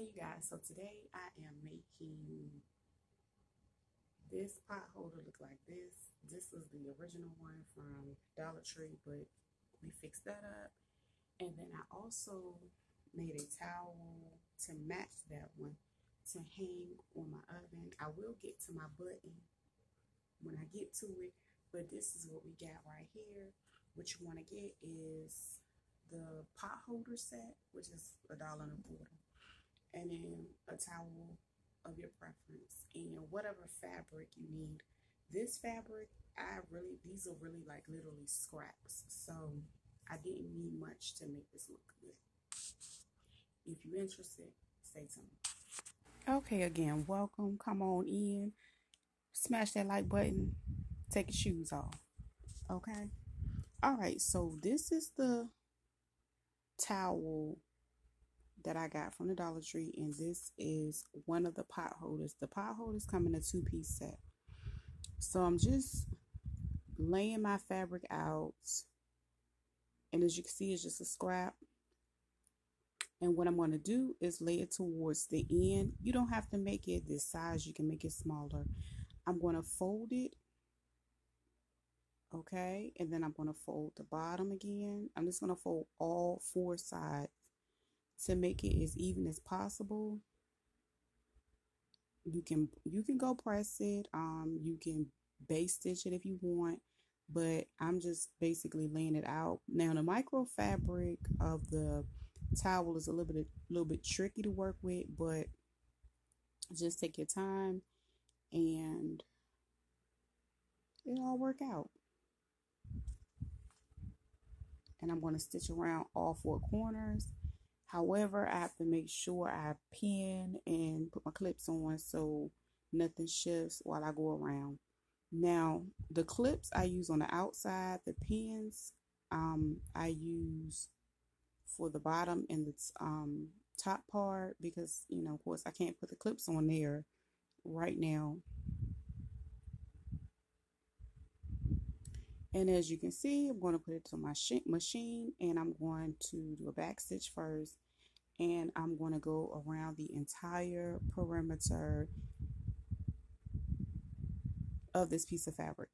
Hey you guys, so today I am making this pot holder look like this. This is the original one from Dollar Tree, but we fixed that up. And then I also made a towel to match that one to hang on my oven. I will get to my button when I get to it, but this is what we got right here. What you want to get is the pot holder set, which is $1.25. And then a towel of your preference and whatever fabric you need. This fabric, these are really like literally scraps, so I didn't need much to make this look good. If you're interested, stay tuned. Okay, again, welcome. Come on in, smash that like button, take your shoes off. Okay, all right, so this is the towel that I got from the Dollar Tree, and this is one of the pot holders. The pot holders come in a two-piece set. So I'm just laying my fabric out, and as you can see, it's just a scrap. And what I'm going to do is lay it towards the end. You don't have to make it this size, you can make it smaller. I'm going to fold it, okay, and then I'm going to fold the bottom again. I'm just going to fold all four sides to make it as even as possible. You can go press it, you can base stitch it if you want, but I'm just basically laying it out. Now the micro fabric of the towel is a little bit tricky to work with, but just take your time and it'll all work out. And I'm going to stitch around all four corners. However, I have to make sure I pin and put my clips on so nothing shifts while I go around. Now, the clips I use on the outside, the pins I use for the bottom and the top part because, you know, of course, I can't put the clips on there right now. And as you can see, I'm going to put it to my machine, and I'm going to do a back stitch first, and I'm going to go around the entire perimeter of this piece of fabric.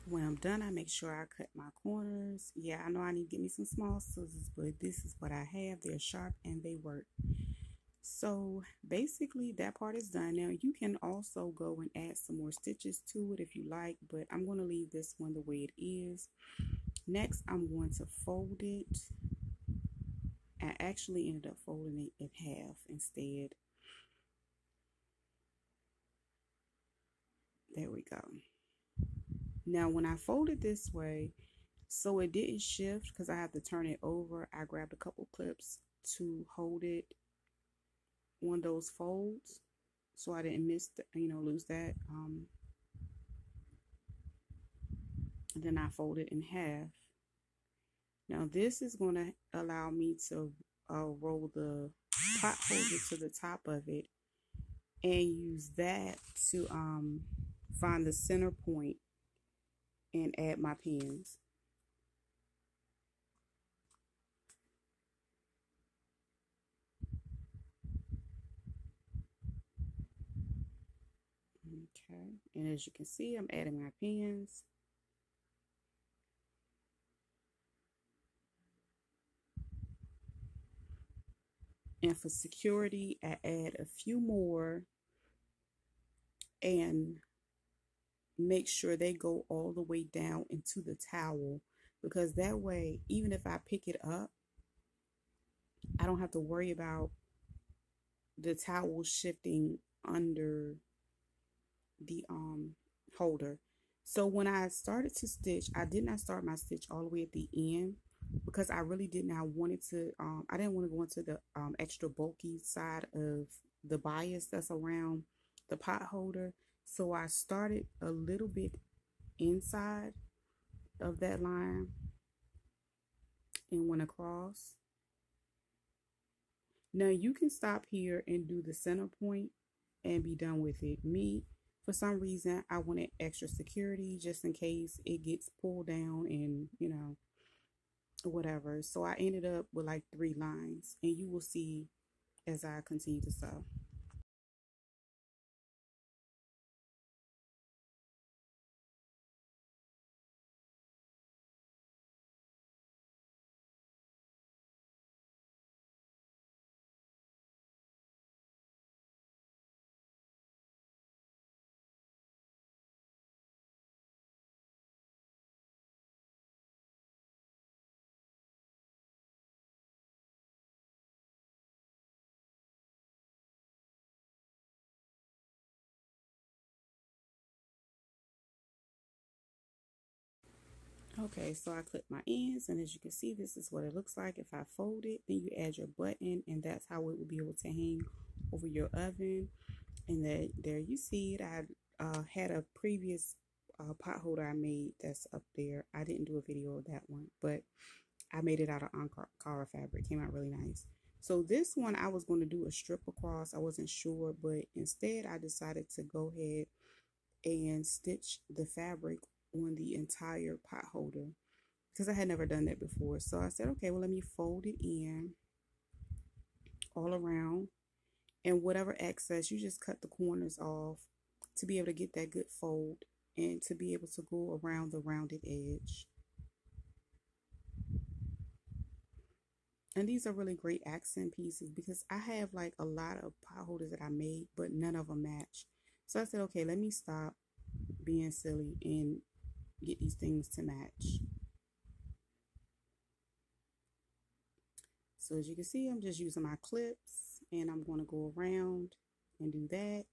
When I'm done, I make sure I cut my corners. Yeah, I know I need to get me some small scissors, but this is what I have. They're sharp and they work. So basically that part is done. Now you can also go and add some more stitches to it if you like, but I'm going to leave this one the way it is. Next, I'm going to fold it. I actually ended up folding it in half instead. There we go. Now when I fold it this way, so it didn't shift because I have to turn it over, I grabbed a couple clips to hold it on those folds so I didn't miss the, lose that. Then I fold it in half. Now this is going to allow me to roll the pot holder to the top of it and use that to find the center point and add my pins. Okay, and as you can see, I'm adding my pins. And for security, I add a few more and make sure they go all the way down into the towel, because that way, even if I pick it up, I don't have to worry about the towel shifting under the holder. So when I started to stitch, I did not start my stitch all the way at the end because I really did not want it to, I didn't want to go into the extra bulky side of the bias that's around the pot holder. So I started a little bit inside of that line and went across. Now you can stop here and do the center point and be done with it. Me, for some reason, I wanted extra security just in case it gets pulled down and, whatever. So I ended up with like 3 lines, and you will see as I continue to sew. Okay, so I clip my ends, and as you can see, this is what it looks like. If I fold it, then you add your button, and that's how it will be able to hang over your oven. And there you see it. I had a previous pot holder I made that's up there. I didn't do a video of that one, but I made it out of Ankara fabric. It came out really nice. So this one I was going to do a strip across. I wasn't sure, but instead I decided to go ahead and stitch the fabric on the entire pot holder because I had never done that before. So I said, okay, well, let me fold it in all around, and whatever excess, you just cut the corners off to be able to get that good fold and to be able to go around the rounded edge. And these are really great accent pieces because I have like a lot of pot holders that I made, but none of them match. So I said, okay, let me stop being silly and get these things to match. So as you can see, I'm just using my clips, and I'm going to go around and do that.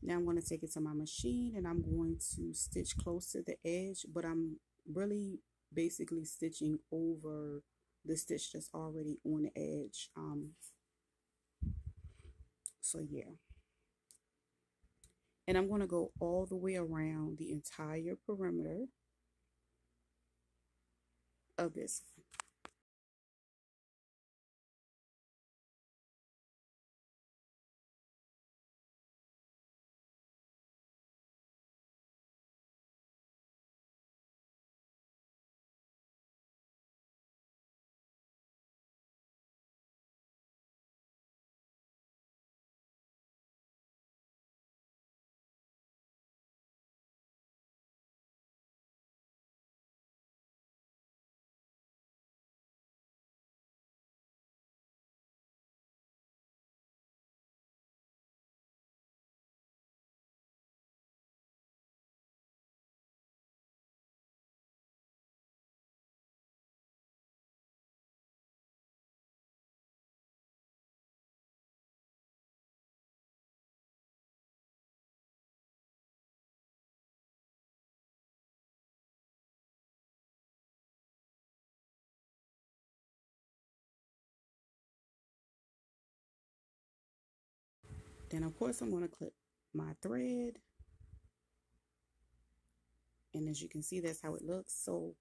Now I'm going to take it to my machine, and I'm going to stitch close to the edge, but I'm really basically stitching over the stitch that's already on the edge. So yeah. And I'm going to go all the way around the entire perimeter of this one. Then of course I'm going to clip my thread, and as you can see, that's how it looks. So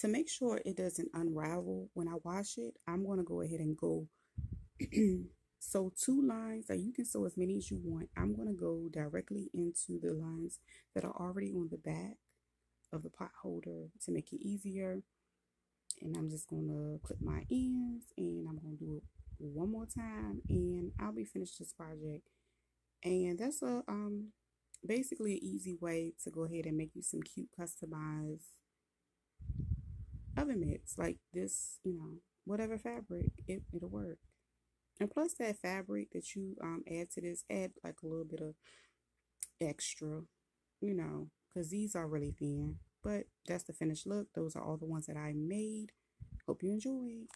to make sure it doesn't unravel when I wash it, I'm going to go ahead and go sew 2 lines. So you can sew as many as you want. I'm going to go directly into the lines that are already on the back of the pot holder to make it easier. And I'm just going to clip my ends, and I'm going to do it one more time, and I'll be finished this project. And that's a basically an easy way to go ahead and make you some cute customized oven mitts like this. You know, whatever fabric, it'll work. And plus that fabric that you add to this, add like a little bit of extra, you know, because these are really thin. But that's the finished look. Those are all the ones that I made. Hope you enjoyed.